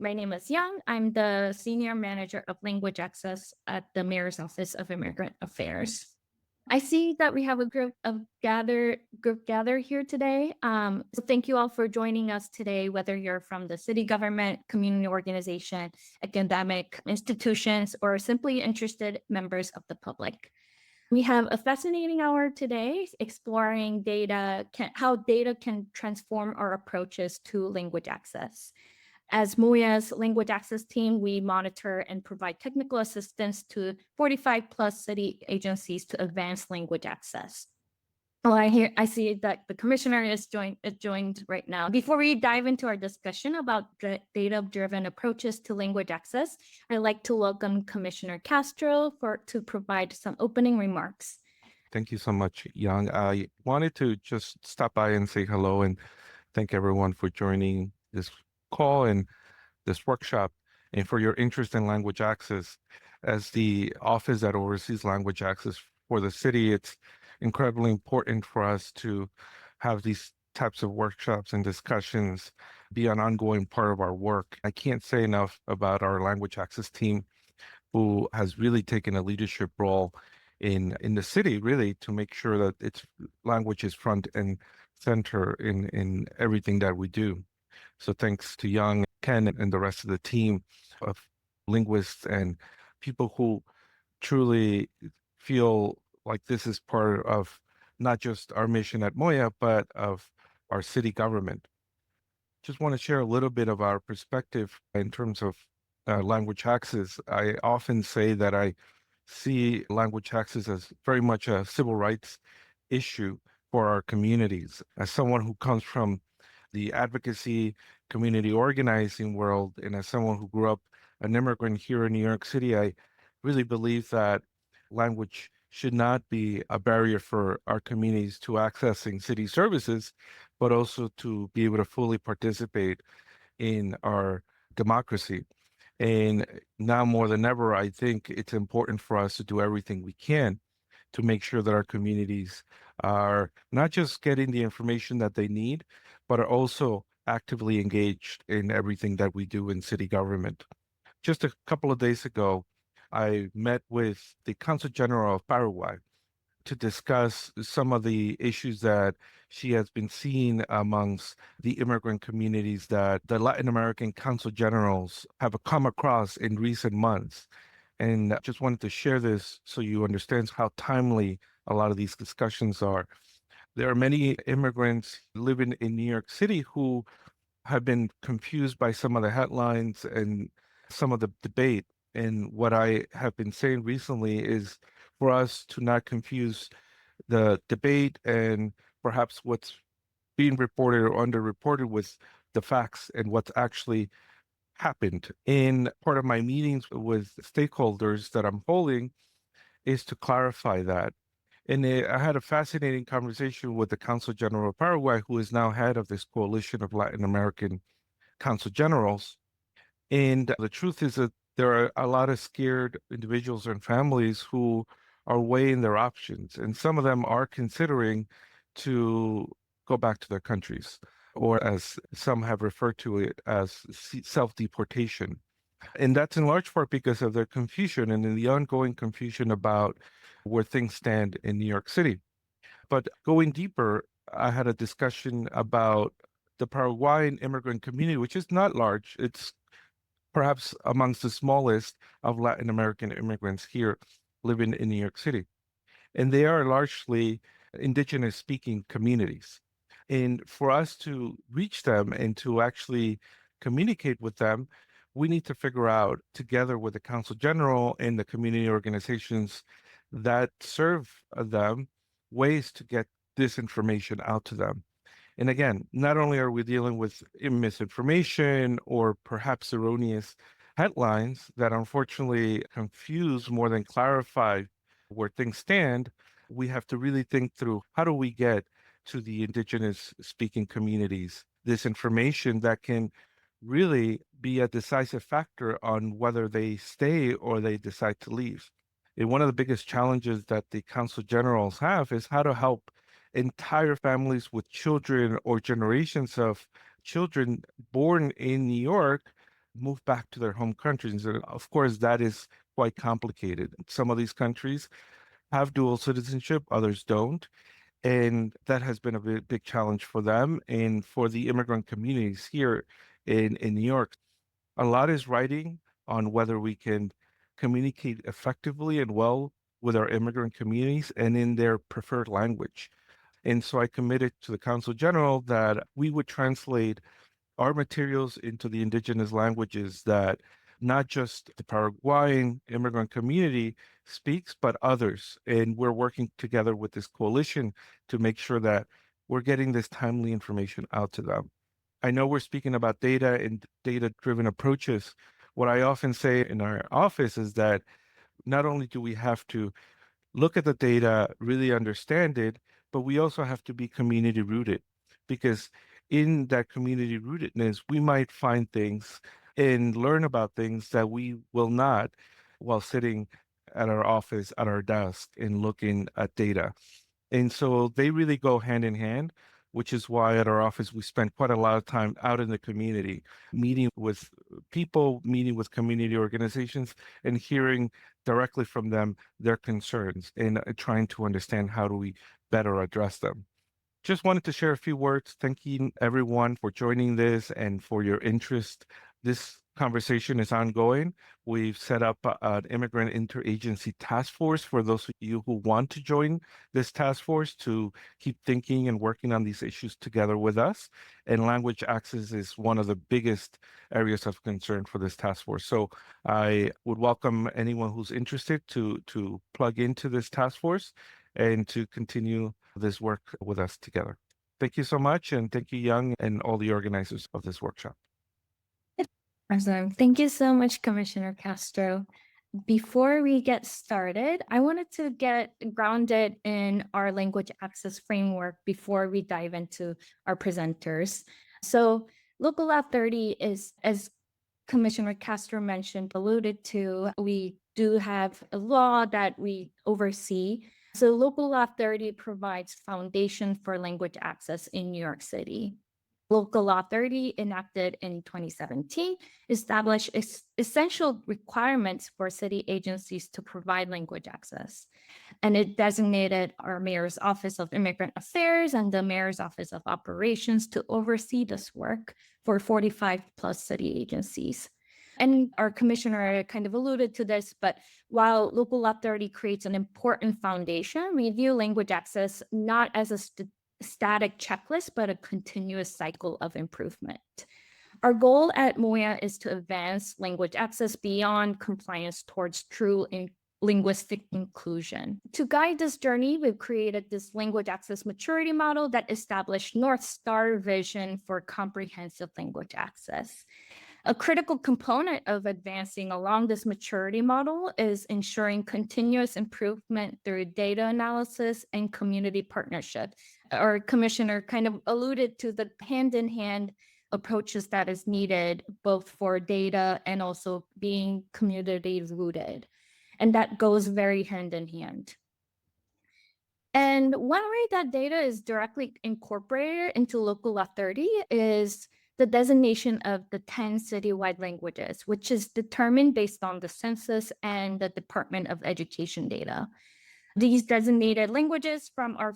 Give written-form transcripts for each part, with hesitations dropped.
My name is Young. I'm the Senior Manager of Language Access at the Mayor's Office of Immigrant Affairs. I see that we have a group gather here today. So thank you all for joining us today, whether you're from the city government, community organization, academic institutions, or simply interested members of the public. We have a fascinating hour today exploring how data can transform our approaches to language access. As MOIA's language access team, we monitor and provide technical assistance to 45 plus city agencies to advance language access. Well, I see that the commissioner is joined right now. Before we dive into our discussion about data-driven approaches to language access, I'd like to welcome Commissioner Castro to provide some opening remarks. Thank you so much, Yang. I wanted to just stop by and say hello and thank everyone for joining this call and this workshop and for your interest in language access. As the office that oversees language access for the city, it's incredibly important for us to have these types of workshops and discussions be an ongoing part of our work. I can't say enough about our language access team, who has really taken a leadership role in the city, really, to make sure that its language is front and center in everything that we do. So thanks to Young, Ken, and the rest of the team of linguists and people who truly feel like this is part of not just our mission at MOIA, but of our city government. Just want to share a little bit of our perspective in terms of language access. I often say that I see language access as very much a civil rights issue for our communities. As someone who comes from the advocacy, community organizing world, and as someone who grew up an immigrant here in New York City, I really believe that language should not be a barrier for our communities to accessing city services, but also to be able to fully participate in our democracy. And now more than ever, I think it's important for us to do everything we can to make sure that our communities are not just getting the information that they need, but are also actively engaged in everything that we do in city government. Just a couple of days ago, I met with the Consul General of Paraguay to discuss some of the issues that she has been seeing amongst the immigrant communities that the Latin American Consul Generals have come across in recent months. And I just wanted to share this so you understand how timely a lot of these discussions are. There are many immigrants living in New York City who have been confused by some of the headlines and some of the debate. And what I have been saying recently is for us to not confuse the debate and perhaps what's being reported or underreported with the facts and what's actually happened. In part of my meetings with stakeholders that I'm holding is to clarify that. And I had a fascinating conversation with the Consul General of Paraguay, who is now head of this coalition of Latin American Consul Generals. And the truth is that there are a lot of scared individuals and families who are weighing their options. And some of them are considering to go back to their countries, or as some have referred to it as self-deportation. And that's in large part because of their confusion and in the ongoing confusion about where things stand in New York City. But going deeper, I had a discussion about the Paraguayan immigrant community, which is not large. It's perhaps amongst the smallest of Latin American immigrants here living in New York City. And they are largely indigenous speaking communities. And for us to reach them and to actually communicate with them, we need to figure out, together with the Consul General and the community organizations that serve them, ways to get this information out to them. And again, not only are we dealing with misinformation or perhaps erroneous headlines that unfortunately confuse more than clarify where things stand, we have to really think through how do we get to the indigenous speaking communities this information that can really be a decisive factor on whether they stay or they decide to leave. And one of the biggest challenges that the Consul Generals have is how to help entire families with children or generations of children born in New York move back to their home countries. And of course, that is quite complicated. Some of these countries have dual citizenship, others don't. And that has been a big challenge for them and for the immigrant communities here in New York. A lot is writing on whether we can communicate effectively and well with our immigrant communities and in their preferred language. And so I committed to the Council General that we would translate our materials into the indigenous languages that not just the Paraguayan immigrant community speaks, but others. And we're working together with this coalition to make sure that we're getting this timely information out to them. I know we're speaking about data and data-driven approaches. What I often say in our office is that not only do we have to look at the data, really understand it, but we also have to be community rooted because in that community rootedness, we might find things and learn about things that we will not while sitting at our office, at our desk, and looking at data. And so they really go hand in hand, which is why at our office we spend quite a lot of time out in the community, meeting with people, meeting with community organizations, and hearing directly from them their concerns and trying to understand how do we better address them. Just wanted to share a few words, thanking everyone for joining this and for your interest. This conversation is ongoing. We've set up an immigrant interagency task force for those of you who want to join this task force to keep thinking and working on these issues together with us. And language access is one of the biggest areas of concern for this task force. So I would welcome anyone who's interested to plug into this task force and to continue this work with us together. Thank you so much. And thank you, Young, and all the organizers of this workshop. Awesome. Thank you so much, Commissioner Castro. Before we get started, I wanted to get grounded in our language access framework before we dive into our presenters. So Local Law 30 is, as Commissioner Castro mentioned, alluded to, we do have a law that we oversee. So Local Law 30 provides foundation for language access in New York City. Local Law 30, enacted in 2017, established essential requirements for city agencies to provide language access. And it designated our Mayor's Office of Immigrant Affairs and the Mayor's Office of Operations to oversee this work for 45 plus city agencies. And our commissioner kind of alluded to this, but while Local Law 30 creates an important foundation, we view language access not as a static checklist, but a continuous cycle of improvement. Our goal at MOIA is to advance language access beyond compliance towards true linguistic inclusion. To guide this journey, we've created this language access maturity model that established North Star vision for comprehensive language access. A critical component of advancing along this maturity model is ensuring continuous improvement through data analysis and community partnership. Our commissioner kind of alluded to the hand-in-hand approaches that is needed both for data and also being community rooted. And that goes very hand in hand. And one way that data is directly incorporated into Local Law 30 is the designation of the 10 citywide languages, which is determined based on the census and the Department of Education data. These designated languages from our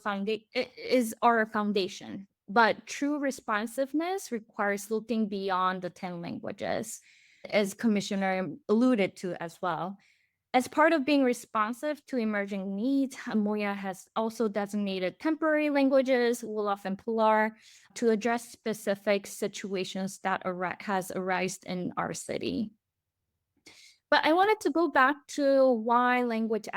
is our foundation, but true responsiveness requires looking beyond the 10 languages, as Commissioner alluded to as well. As part of being responsive to emerging needs, MOIA has also designated temporary languages, Wolof and Pilar, to address specific situations that has arisen in our city. But I wanted to go back to why language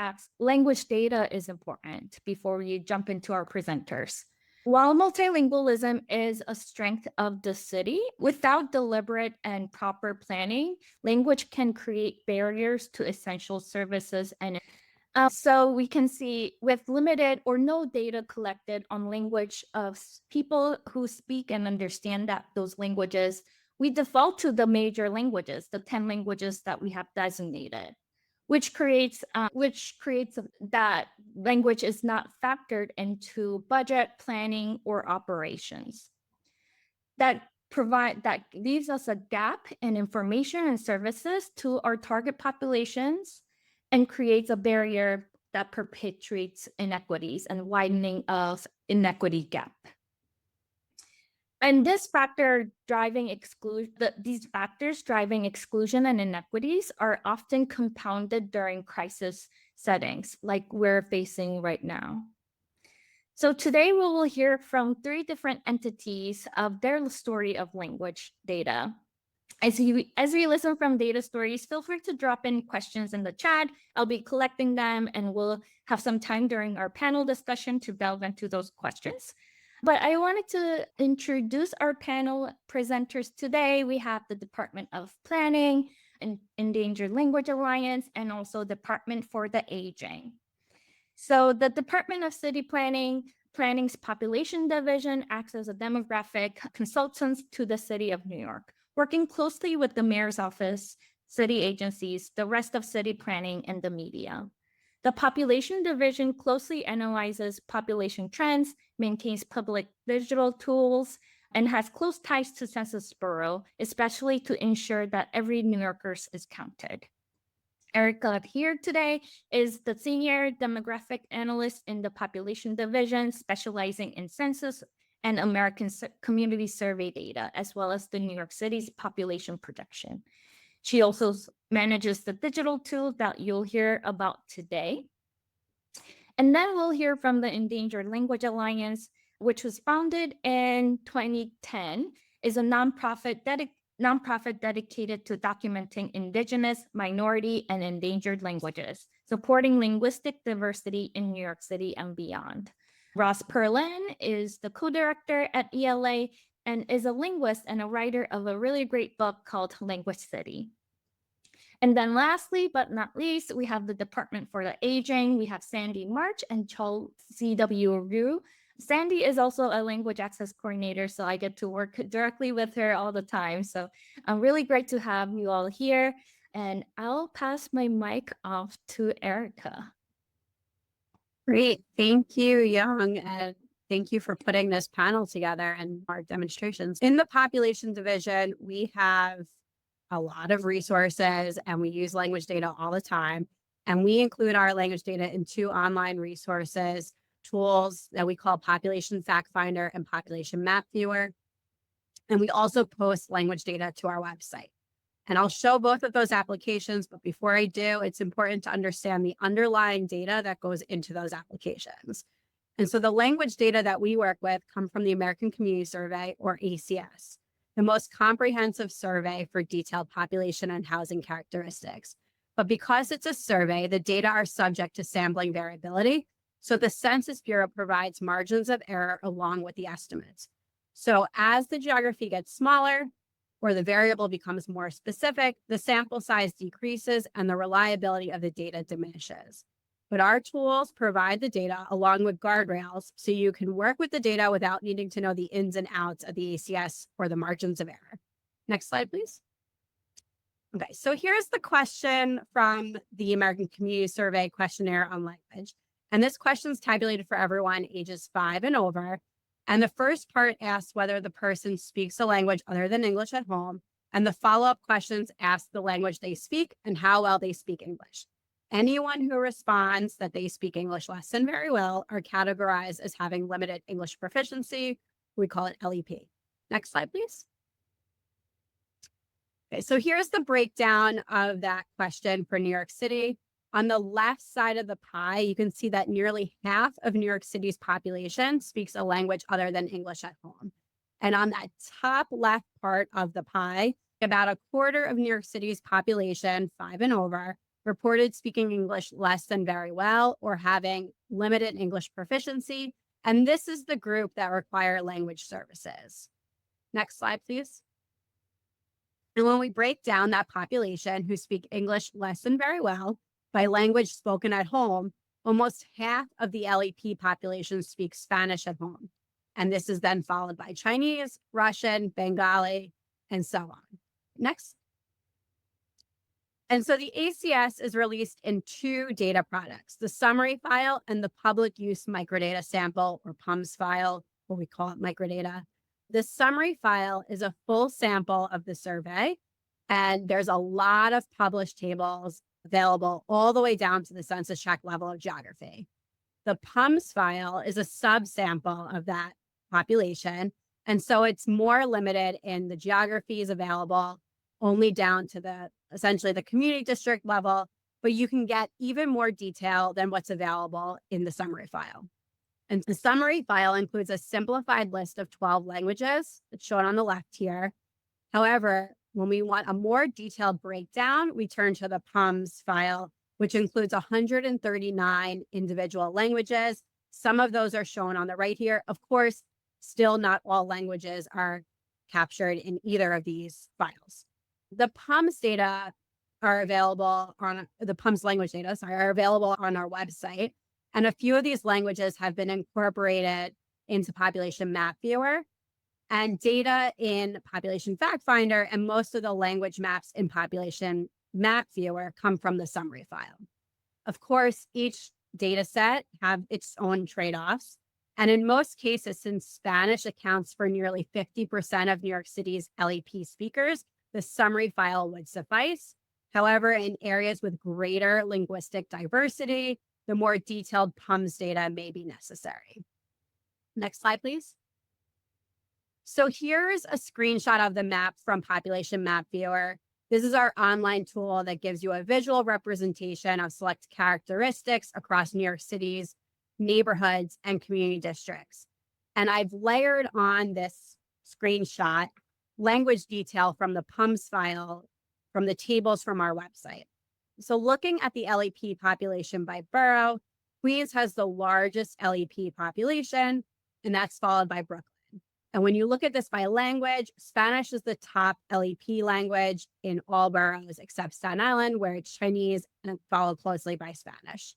data is important before we jump into our presenters. While multilingualism is a strength of the city, without deliberate and proper planning, language can create barriers to essential services. And so we can see with limited or no data collected on language of people who speak and understand those languages, we default to the major languages, the 10 languages that we have designated, which creates that language is not factored into budget, planning, or operations. That leaves us a gap in information and services to our target populations and creates a barrier that perpetuates inequities and widening of inequity gap. And these factors driving exclusion and inequities are often compounded during crisis settings like we're facing right now. So today we will hear from 3 different entities of their story of language data. As we listen from data stories, feel free to drop in questions in the chat. I'll be collecting them and we'll have some time during our panel discussion to delve into those questions. But I wanted to introduce our panel presenters today. We have the Department of Planning and Endangered Language Alliance and also Department for the Aging. So the Department of City Planning's Population Division acts as a demographic consultant to the City of New York, working closely with the Mayor's Office, city agencies, the rest of city planning, and the media. The Population Division closely analyzes population trends, maintains public digital tools, and has close ties to Census Bureau, especially to ensure that every New Yorker is counted. Erica here today is the Senior Demographic Analyst in the Population Division, specializing in census and American Community Survey data, as well as the New York City's population projection. She also manages the digital tool that you'll hear about today. And then we'll hear from the Endangered Language Alliance, which was founded in 2010, is a nonprofit dedicated to documenting Indigenous, minority, and endangered languages, supporting linguistic diversity in New York City and beyond. Ross Perlin is the co-director at ELA and is a linguist and a writer of a really great book called Linguistic. And then lastly, but not least, we have the Department for the Aging. We have Sandy March and C.W. Ryu. Sandy is also a language access coordinator, so I get to work directly with her all the time. So I'm really great to have you all here. And I'll pass my mic off to Erica. Great. Thank you, Young. And thank you for putting this panel together and our demonstrations. In the Population Division, we have a lot of resources and we use language data all the time. And we include our language data in 2 online resources, tools that we call Population Fact Finder and Population Map Viewer. And we also post language data to our website. And I'll show both of those applications, but before I do, it's important to understand the underlying data that goes into those applications. And so the language data that we work with come from the American Community Survey, or ACS, the most comprehensive survey for detailed population and housing characteristics. But because it's a survey, the data are subject to sampling variability. So the Census Bureau provides margins of error along with the estimates. So as the geography gets smaller or the variable becomes more specific, the sample size decreases and the reliability of the data diminishes. But our tools provide the data along with guardrails so you can work with the data without needing to know the ins and outs of the ACS or the margins of error. Next slide, please. Okay, so here's the question from the American Community Survey questionnaire on language. And this question is tabulated for everyone ages 5 and over. And the first part asks whether the person speaks a language other than English at home. And the follow-up questions ask the language they speak and how well they speak English. Anyone who responds that they speak English less than very well are categorized as having limited English proficiency. We call it LEP. Next slide, please. Okay, so here's the breakdown of that question for New York City. On the left side of the pie, you can see that nearly half of New York City's population speaks a language other than English at home. And on that top left part of the pie, about a quarter of New York City's population, 5 and over, reported speaking English less than very well or having limited English proficiency. And this is the group that require language services. Next slide, please. And when we break down that population who speak English less than very well by language spoken at home, almost half of the LEP population speaks Spanish at home. And this is then followed by Chinese, Russian, Bengali, and so on. Next. And so the ACS is released in 2 data products, the summary file and the public use microdata sample, or PUMS file, what we call it microdata. The summary file is a full sample of the survey, and there's a lot of published tables available all the way down to the census tract level of geography. The PUMS file is a subsample of that population, and so it's more limited in the geographies available only down to essentially the community district level, but you can get even more detail than what's available in the summary file. And the summary file includes a simplified list of 12 languages. It's shown on the left here. However, when we want a more detailed breakdown, we turn to the PUMS file, which includes 139 individual languages. Some of those are shown on the right here. Of course, still not all languages are captured in either of these files. The PUMS data are available on the PUMS language data, are available on our website. And a few of these languages have been incorporated into Population Map Viewer and data in Population Fact Finder, and most of the language maps in Population Map Viewer come from the summary file. Of course, each data set have its own trade-offs. And in most cases, since Spanish accounts for nearly 50% of New York City's LEP speakers, the summary file would suffice. However, in areas with greater linguistic diversity, the more detailed PUMS data may be necessary. Next slide, please. So here's a screenshot of the map from Population Map Viewer. This is our online tool that gives you a visual representation of select characteristics across New York City's neighborhoods and community districts. And I've layered on this screenshot language detail from the PUMS file from the tables from our website. So looking at the LEP population by borough, Queens has the largest LEP population, and that's followed by Brooklyn. And when you look at this by language, Spanish is the top LEP language in all boroughs except Staten Island, where it's Chinese and followed closely by Spanish.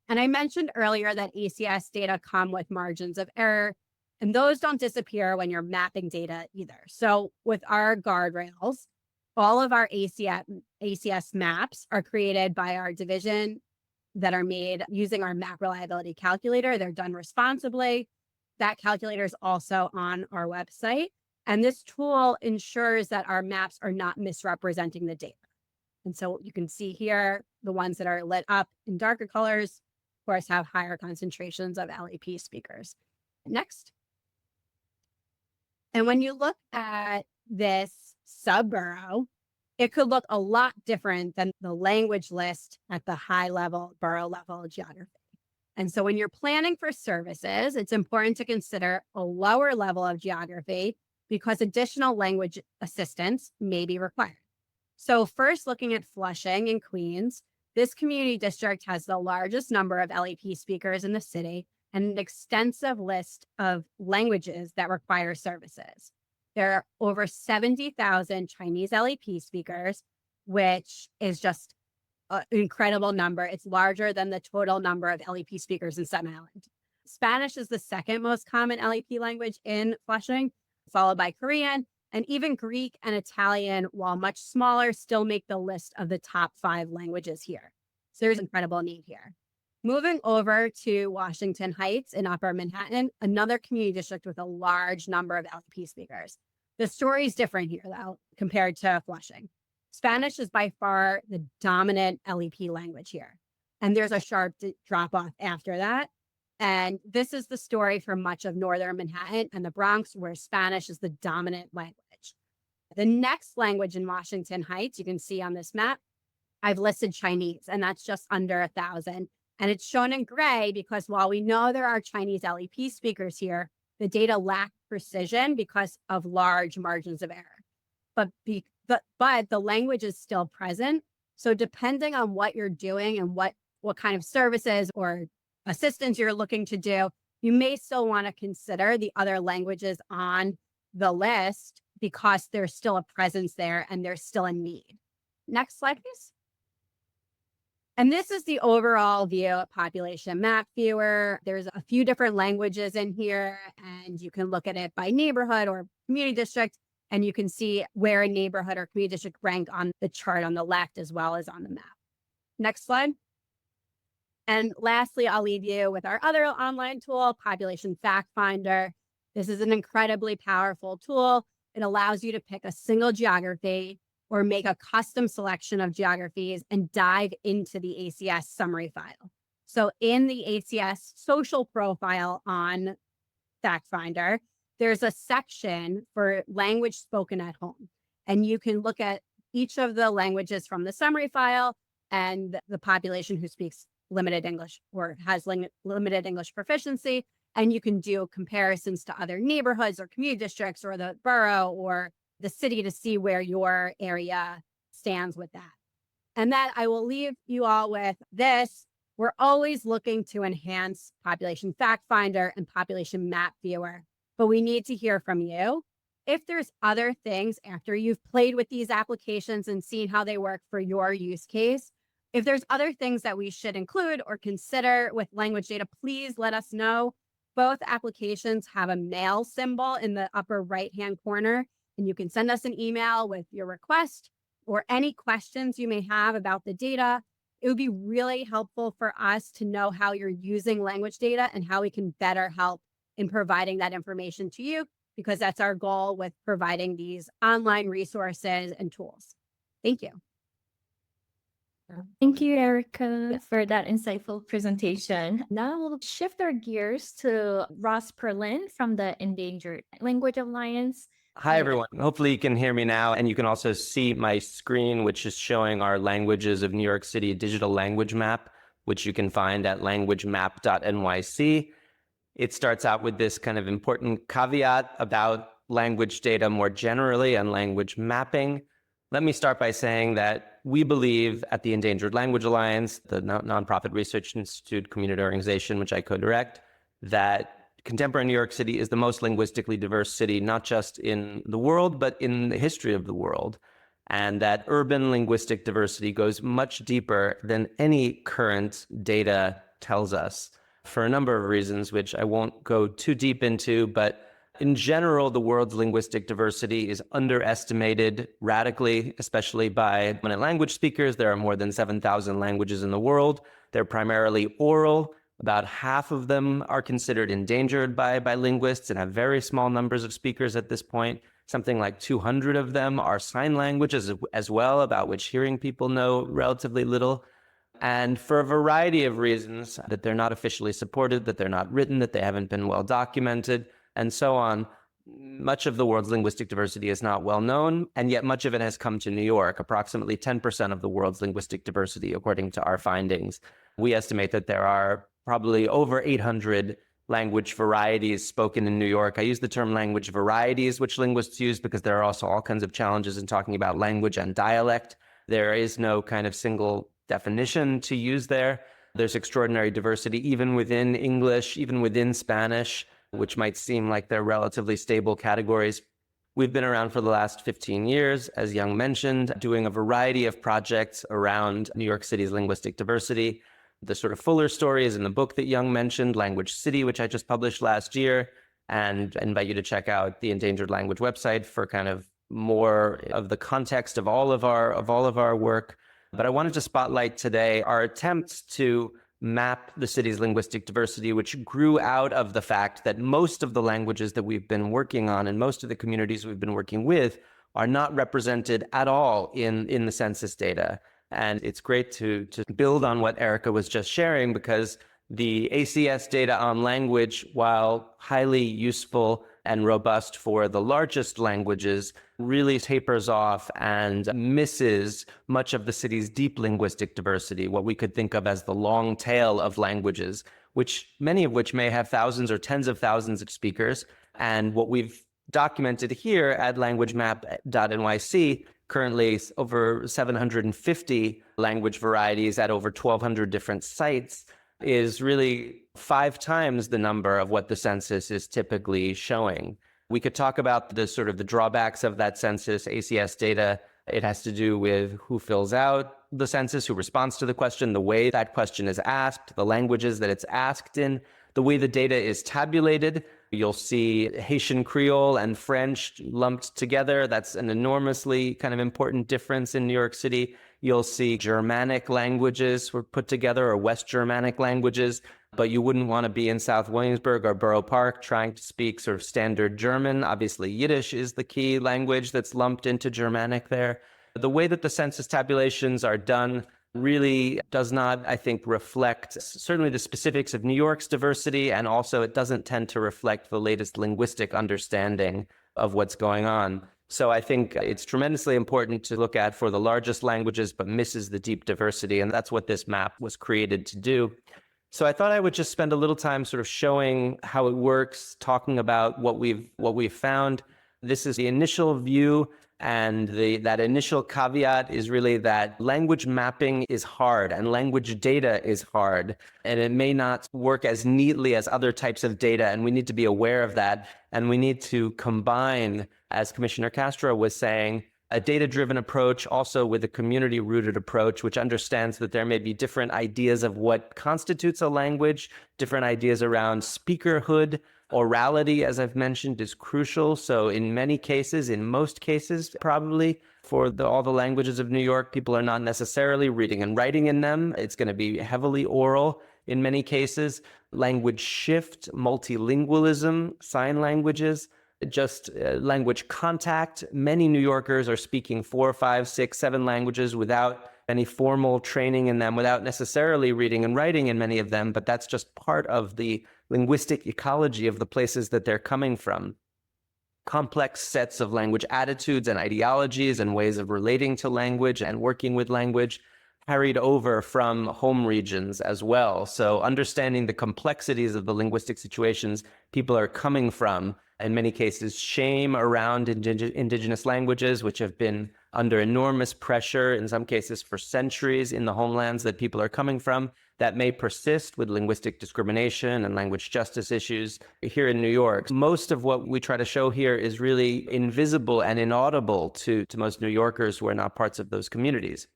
And I mentioned earlier that ACS data come with margins of error, and those don't disappear when you're mapping data either. So with our guardrails, all of our ACS maps are created by our division that are made using our map reliability calculator. They're done responsibly. That calculator is also on our website. And this tool ensures that our maps are not misrepresenting the data. And so you can see here, the ones that are lit up in darker colors, of course, have higher concentrations of LEP speakers. Next. And when you look at this subborough, it could look a lot different than the language list at the high level, borough level geography. And so when you're planning for services, it's important to consider a lower level of geography because additional language assistance may be required. So first, looking at Flushing in Queens, this community district has the largest number of LEP speakers in the city and an extensive list of languages that require services. There are over 70,000 Chinese LEP speakers, which is just an incredible number. It's larger than the total number of LEP speakers in Staten Island. Spanish is the second most common LEP language in Flushing, followed by Korean, and even Greek and Italian, while much smaller, still make the list of the top 5 languages here. So there's incredible need here. Moving over to Washington Heights in Upper Manhattan, another community district with a large number of LEP speakers. The story is different here, though, compared to Flushing. Spanish is by far the dominant LEP language here. And there's a sharp drop off after that. And this is the story for much of Northern Manhattan and the Bronx, where Spanish is the dominant language. The next language in Washington Heights, you can see on this map, I've listed Chinese, and that's just under 1,000. And it's shown in gray because while we know there are Chinese LEP speakers here, the data lack precision because of large margins of error. But the language is still present. So depending on what you're doing and what kind of services or assistance you're looking to do, you may still want to consider the other languages on the list because there's still a presence there and there's still a need. Next slide, please. And this is the overall view of Population Map Viewer. There's a few different languages in here, and you can look at it by neighborhood or community district, and you can see where a neighborhood or community district rank on the chart on the left as well as on the map. Next slide. And lastly, I'll leave you with our other online tool, Population Fact Finder. This is an incredibly powerful tool. It allows you to pick a single geography or make a custom selection of geographies and dive into the ACS summary file. So in the ACS social profile on FactFinder, there's a section for language spoken at home. And you can look at each of the languages from the summary file and the population who speaks limited English or has limited English proficiency. And you can do comparisons to other neighborhoods or community districts or the borough or the city to see where your area stands with that. And that I will leave you all with this. We're always looking to enhance Population Fact Finder and Population Map Viewer, but we need to hear from you. If there's other things after you've played with these applications and seen how they work for your use case, if there's other things that we should include or consider with language data, please let us know. Both applications have a mail symbol in the upper right-hand corner, and you can send us an email with your request or any questions you may have about the data. It would be really helpful for us to know how you're using language data and how we can better help in providing that information to you, because that's our goal with providing these online resources and tools. Thank you. Thank you, Erica, for that insightful presentation. Now we'll shift our gears to Ross Perlin from the Endangered Language Alliance. Hi, everyone. Hopefully you can hear me now, and you can also see my screen, which is showing our Languages of New York City digital language map, which you can find at languagemap.nyc. It starts out with this kind of important caveat about language data more generally and language mapping. Let me start by saying that we believe at the Endangered Language Alliance, the nonprofit research institute community organization, which I co-direct, that contemporary New York City is the most linguistically diverse city, not just in the world, but in the history of the world. And that urban linguistic diversity goes much deeper than any current data tells us for a number of reasons, which I won't go too deep into, but in general, the world's linguistic diversity is underestimated radically, especially by dominant language speakers. There are more than 7,000 languages in the world. They're primarily oral. About half of them are considered endangered by linguists and have very small numbers of speakers at this point. Something like 200 of them are sign languages as well, about which hearing people know relatively little. And for a variety of reasons, that they're not officially supported, that they're not written, that they haven't been well documented, and so on, much of the world's linguistic diversity is not well known, and yet much of it has come to New York, approximately 10% of the world's linguistic diversity, according to our findings. We estimate that there are probably over 800 language varieties spoken in New York. I use the term language varieties, which linguists use, because there are also all kinds of challenges in talking about language and dialect. There is no kind of single definition to use there. There's extraordinary diversity even within English, even within Spanish, which might seem like they're relatively stable categories. We've been around for the last 15 years, as Young mentioned, doing a variety of projects around New York City's linguistic diversity. The sort of fuller story is in the book that Young mentioned, Language City, which I just published last year, and I invite you to check out the Endangered Language website for kind of more of the context of all of our work. But I wanted to spotlight today our attempts to map the city's linguistic diversity, which grew out of the fact that most of the languages that we've been working on and most of the communities we've been working with are not represented at all in the census data. And it's great to build on what Erica was just sharing, because the ACS data on language, while highly useful and robust for the largest languages, really tapers off and misses much of the city's deep linguistic diversity, what we could think of as the long tail of languages, which many of which may have thousands or tens of thousands of speakers. And what we've documented here at languagemap.nyc, currently over 750 language varieties at over 1,200 different sites, is really 5 times the number of what the census is typically showing. We could talk about the sort of the drawbacks of that census ACS data. It has to do with who fills out the census, who responds to the question, the way that question is asked, the languages that it's asked in, the way the data is tabulated. You'll see Haitian Creole and French lumped together. That's an enormously kind of important difference in New York City. You'll see Germanic languages were put together, or West Germanic languages. but you wouldn't want to be in South Williamsburg or Borough Park trying to speak sort of standard German. Obviously, Yiddish is the key language that's lumped into Germanic there. The way that the census tabulations are done really does not, I think, reflect certainly the specifics of New York's diversity, and also it doesn't tend to reflect the latest linguistic understanding of what's going on. So I think it's tremendously important to look at for the largest languages, but misses the deep diversity, and that's what this map was created to do. So I thought I would just spend a little time sort of showing how it works, talking about what we've found. This is the initial view. And that initial caveat is really that language mapping is hard and language data is hard, and it may not work as neatly as other types of data. And we need to be aware of that. And we need to combine, as Commissioner Castro was saying, a data-driven approach also with a community-rooted approach, which understands that there may be different ideas of what constitutes a language, different ideas around speakerhood. Orality, as I've mentioned, is crucial. So in many cases, in most cases, probably for all the languages of New York, people are not necessarily reading and writing in them. It's going to be heavily oral in many cases. Language shift, multilingualism, sign languages, just language contact. Many New Yorkers are speaking 4, 5, 6, 7 languages without any formal training in them, without necessarily reading and writing in many of them, but that's just part of the linguistic ecology of the places that they're coming from. Complex sets of language attitudes and ideologies and ways of relating to language and working with language carried over from home regions as well. So understanding the complexities of the linguistic situations people are coming from, in many cases, shame around indigenous languages, which have been under enormous pressure, in some cases for centuries, in the homelands that people are coming from, that may persist with linguistic discrimination and language justice issues here in New York. Most of what we try to show here is really invisible and inaudible to most New Yorkers who are not parts of those communities.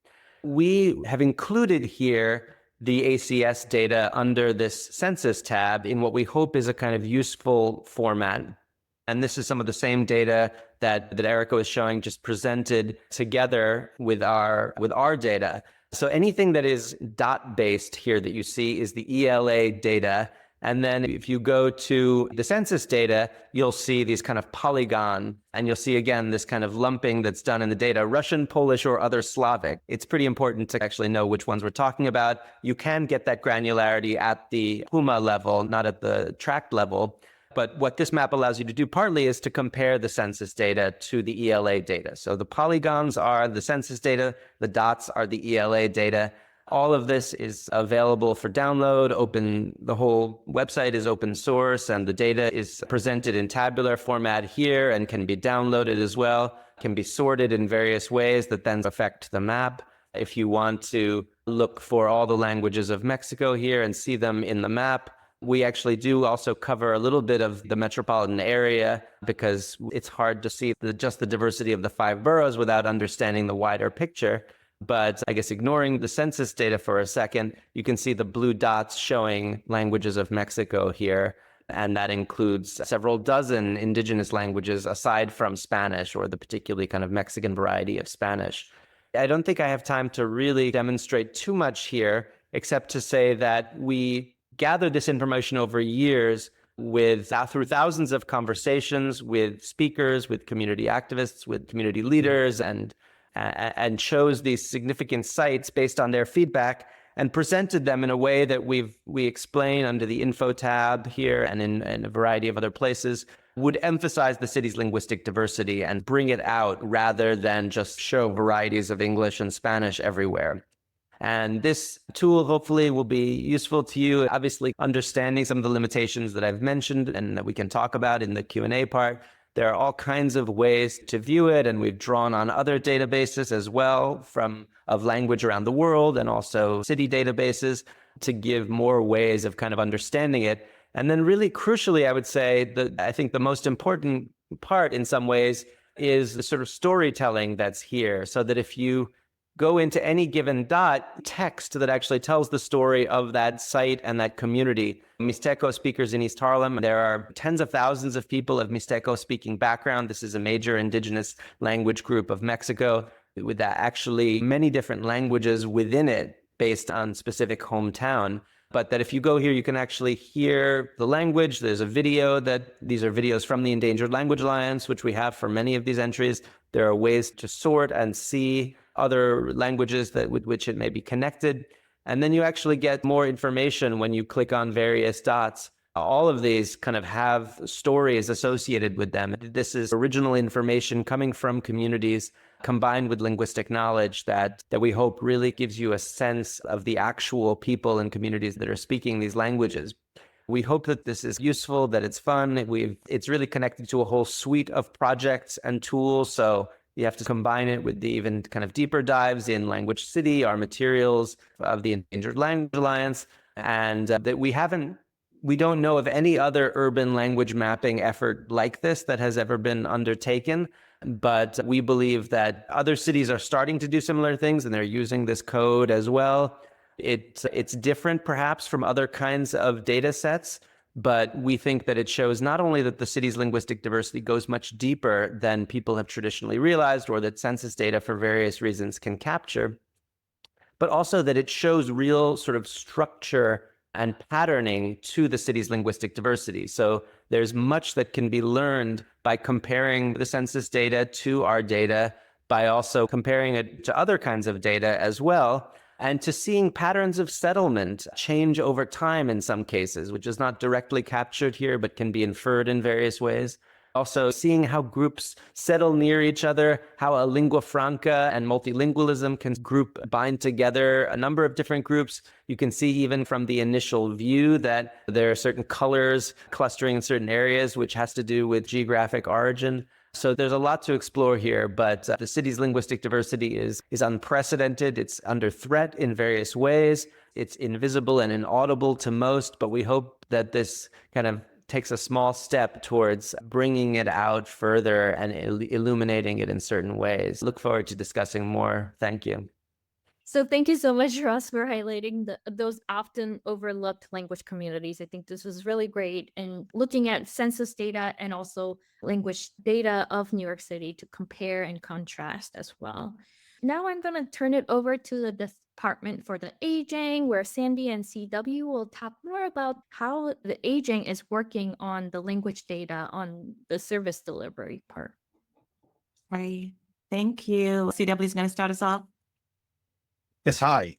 We have included here the ACS data under this census tab in what we hope is a kind of useful format. And this is some of the same data that Erica was showing, just presented together with our data. So anything that is dot-based here that you see is the ELA data. And then if you go to the census data, you'll see these kind of polygon, and you'll see again this kind of lumping that's done in the data, Russian, Polish, or other Slavic. It's pretty important to actually know which ones we're talking about. You can get that granularity at the PUMA level, not at the tract level. But what this map allows you to do partly is to compare the census data to the ELA data. So the polygons are the census data, the dots are the ELA data. All of this is available for download. The whole website is open source, and the data is presented in tabular format here and can be downloaded as well, can be sorted in various ways that then affect the map. If you want to look for all the languages of Mexico here and see them in the map, we actually do also cover a little bit of the metropolitan area, because it's hard to see just the diversity of the 5 boroughs without understanding the wider picture. But I guess ignoring the census data for a second, you can see the blue dots showing languages of Mexico here. And that includes several dozen indigenous languages aside from Spanish, or the particularly kind of Mexican variety of Spanish. I don't think I have time to really demonstrate too much here, except to say that we gathered this information over years through thousands of conversations with speakers, with community activists, with community leaders, and chose these significant sites based on their feedback and presented them in a way that we explain under the info tab here and in a variety of other places, would emphasize the city's linguistic diversity and bring it out rather than just show varieties of English and Spanish everywhere. And this tool hopefully will be useful to you, obviously understanding some of the limitations that I've mentioned and that we can talk about in the Q&A part. There are all kinds of ways to view it, and we've drawn on other databases as well of language around the world, and also city databases to give more ways of kind of understanding it. And then really crucially, I would say that I think the most important part in some ways is the sort of storytelling that's here, so that if you go into any given dot, text that actually tells the story of that site and that community. Mixteco speakers in East Harlem, there are tens of thousands of people of Mixteco speaking background. This is a major indigenous language group of Mexico with actually many different languages within it based on specific hometown. but that if you go here, you can actually hear the language. There's a video these are videos from the Endangered Language Alliance, which we have for many of these entries. There are ways to sort and see other languages with which it may be connected. And then you actually get more information when you click on various dots. All of these kind of have stories associated with them. This is original information coming from communities combined with linguistic knowledge that we hope really gives you a sense of the actual people and communities that are speaking these languages. We hope that this is useful, that it's fun. It's really connected to a whole suite of projects and tools. So you have to combine it with the even kind of deeper dives in Language City, our materials of the Endangered Language Alliance, and that we don't know of any other urban language mapping effort like this that has ever been undertaken. But we believe that other cities are starting to do similar things, and they're using this code as well. It's different perhaps from other kinds of data sets, but we think that it shows not only that the city's linguistic diversity goes much deeper than people have traditionally realized, or that census data for various reasons can capture, but also that it shows real sort of structure and patterning to the city's linguistic diversity. So there's much that can be learned by comparing the census data to our data, by also comparing it to other kinds of data as well, and to seeing patterns of settlement change over time in some cases, which is not directly captured here, but can be inferred in various ways. Also seeing how groups settle near each other, how a lingua franca and multilingualism can bind together a number of different groups. You can see even from the initial view that there are certain colors clustering in certain areas, which has to do with geographic origin. So there's a lot to explore here, but the city's linguistic diversity is unprecedented. It's under threat in various ways. It's invisible and inaudible to most, but we hope that this kind of takes a small step towards bringing it out further and illuminating it in certain ways. Look forward to discussing more. Thank you. So thank you so much, Ross, for highlighting those often overlooked language communities. I think this was really great, and looking at census data and also language data of New York City to compare and contrast as well. Now I'm going to turn it over to the Department for the Aging, where Sandy and CW will talk more about how the aging is working on the language data on the service delivery part. Right. Thank you. CW is going to start us off. Yes, hi.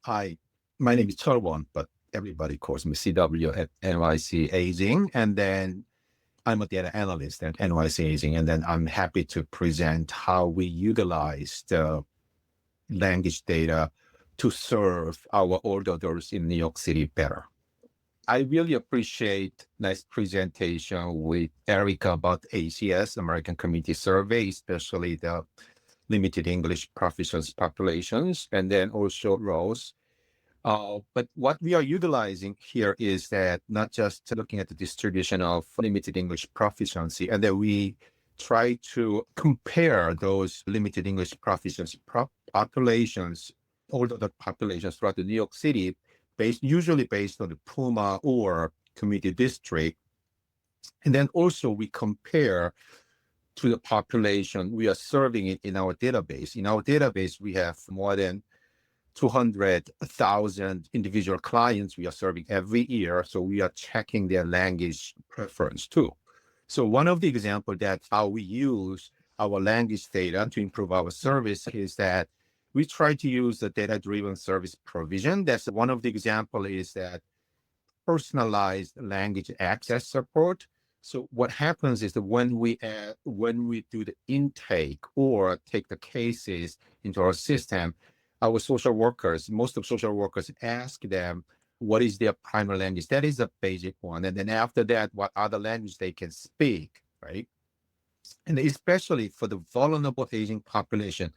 My name is Cheolwon, but everybody calls me CW at NYC Aging. And then I'm a data analyst at NYC Aging. And then I'm happy to present how we utilize the language data to serve our older adults in New York City better. I really appreciate nice presentation with Erica about ACS, American Community Survey, especially the limited English proficiency populations, and then also Rose. But what we are utilizing here is that not just looking at the distribution of limited English proficiency, and then we try to compare those limited English proficiency populations, older adult populations throughout the New York City, usually based on the PUMA or community district. And then also we compare to the population we are serving it in our database. In our database, we have more than 200,000 individual clients we are serving every year. So we are checking their language preference too. So one of the examples that how we use our language data to improve our service is that we try to use the data-driven service provision. That's one of the examples is that personalized language access support. So what happens is that when we do the intake or take the cases into our system, our social workers, most of social workers ask them, what is their primary language? That is a basic one. And then after that, what other language they can speak, right? And especially for the vulnerable aging population,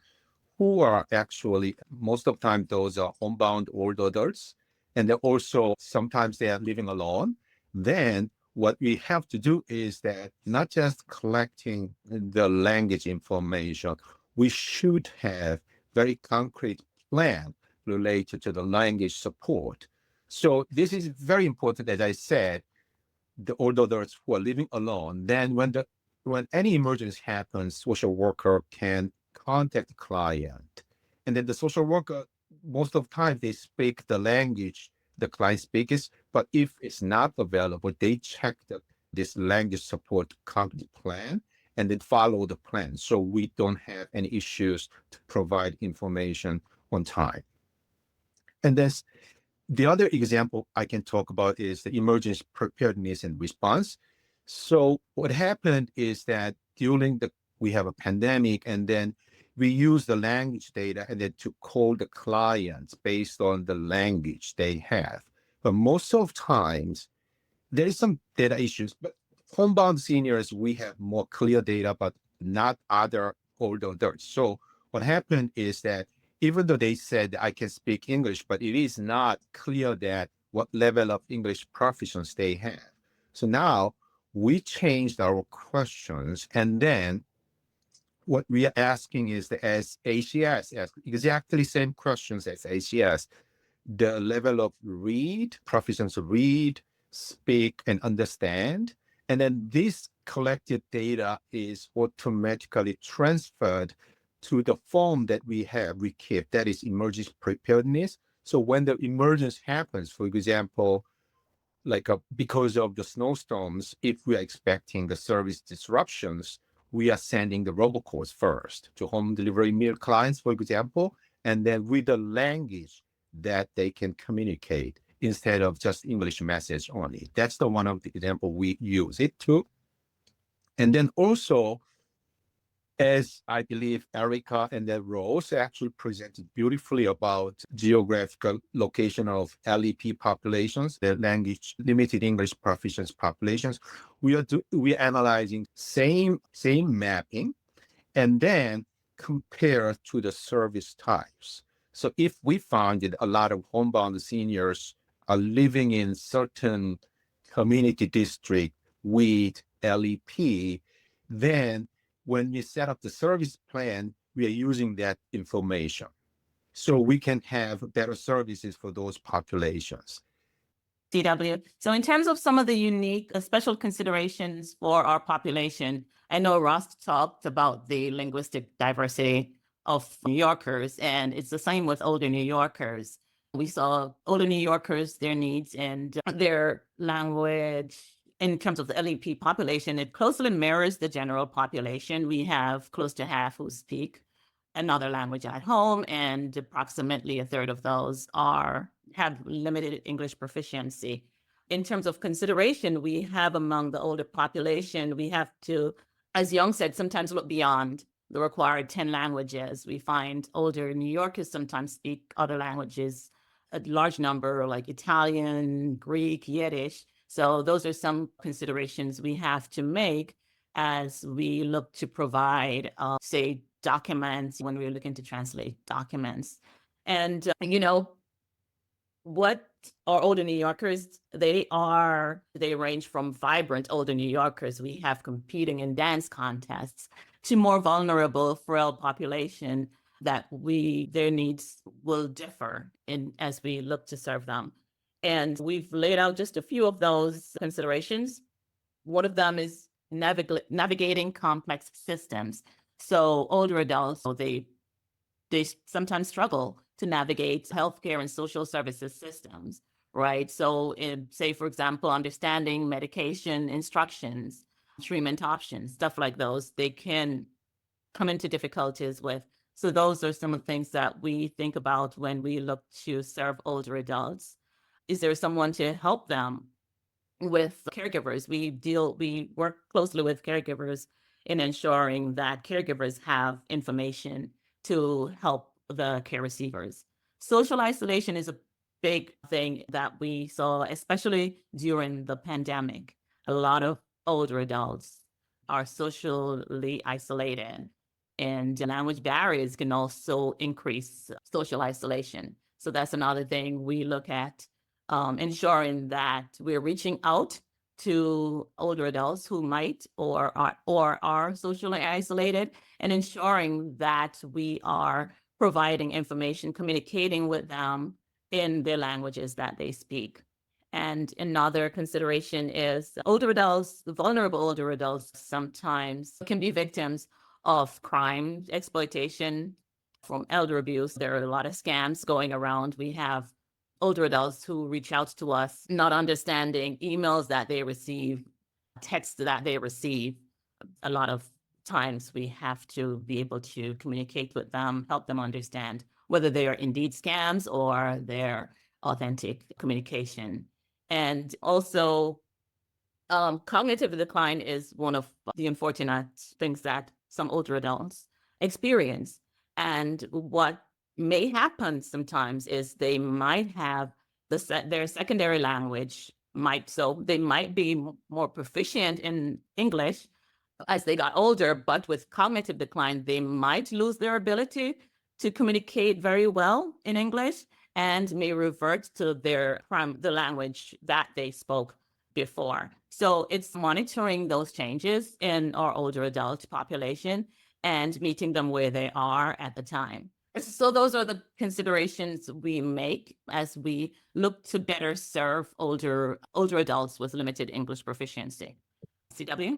who are actually, most of the time, those are homebound older adults. And they're also, sometimes they are living alone. Then what we have to do is that not just collecting the language information, we should have very concrete plan related to the language support. So this is very important, as I said, the older adults who are living alone. Then when any emergency happens, social worker can contact the client. And then the social worker, most of the time, they speak the language the client speaks, but if it's not available, they check this language support company plan and then follow the plan. So we don't have any issues to provide information on time. And then the other example I can talk about is the emergency preparedness and response. So what happened is that we have a pandemic, and then we use the language data and then to call the clients based on the language they have. But most of times there is some data issues, but homebound seniors, we have more clear data, but not other older adults. So what happened is that even though they said I can speak English, but it is not clear that what level of English proficiency they have. So now we changed our questions, and then what we are asking is as ACS, ask exactly same questions as ACS, the level of proficiency read, speak, and understand. And then this collected data is automatically transferred to the form that we keep, that is emergency preparedness. So when the emergency happens, for example, because of the snowstorms, if we are expecting the service disruptions, we are sending the robocalls first to home delivery meal clients, for example, and then with the language that they can communicate instead of just English message only. That's the one of the example we use it to. And then also, as I believe Erica and then Rose actually presented beautifully about geographical location of LEP populations, the language limited English proficiency populations, we are analyzing same mapping and then compare to the service types. So if we find that a lot of homebound seniors are living in certain community district with LEP, then when we set up the service plan, we are using that information so we can have better services for those populations. CW. So in terms of some of the unique special considerations for our population, I know Ross talked about the linguistic diversity of New Yorkers, and it's the same with older New Yorkers. We saw older New Yorkers, their needs and their language. In terms of the LEP population, it closely mirrors the general population. We have close to half who speak another language at home, and approximately a third of those have limited English proficiency. In terms of consideration, we have among the older population, we have to, as Young said, sometimes look beyond the required 10 languages. We find older New Yorkers sometimes speak other languages, a large number like Italian, Greek, Yiddish. So those are some considerations we have to make as we look to provide, say, documents when we're looking to translate documents. And, what are older New Yorkers? They range from vibrant older New Yorkers we have competing in dance contests to more vulnerable, frail population that their needs will differ as we look to serve them. And we've laid out just a few of those considerations. One of them is navigating complex systems. So older adults, they sometimes struggle to navigate healthcare and social services systems, right? So say, for example, understanding medication instructions, treatment options, stuff like those, they can come into difficulties with. So those are some of the things that we think about when we look to serve older adults. Is there someone to help them with caregivers? We work closely with caregivers in ensuring that caregivers have information to help the care receivers. Social isolation is a big thing that we saw, especially during the pandemic. A lot of older adults are socially isolated, and language barriers can also increase social isolation. So that's another thing we look at, ensuring that we're reaching out to older adults who might or are socially isolated, and ensuring that we are providing information, communicating with them in their languages that they speak. And another consideration is older adults, vulnerable older adults, sometimes can be victims of crime, exploitation, from elder abuse. There are a lot of scams going around. We have older adults who reach out to us, not understanding emails that they receive, texts that they receive. A lot of times we have to be able to communicate with them, help them understand whether they are indeed scams or they're authentic communication. And also, cognitive decline is one of the unfortunate things that some older adults experience. And what may happen sometimes is they might have their secondary language they might be more proficient in English as they got older, but with cognitive decline, they might lose their ability to communicate very well in English and may revert to the language that they spoke before. So it's monitoring those changes in our older adult population and meeting them where they are at the time. So those are the considerations we make as we look to better serve older adults with limited English proficiency. CW?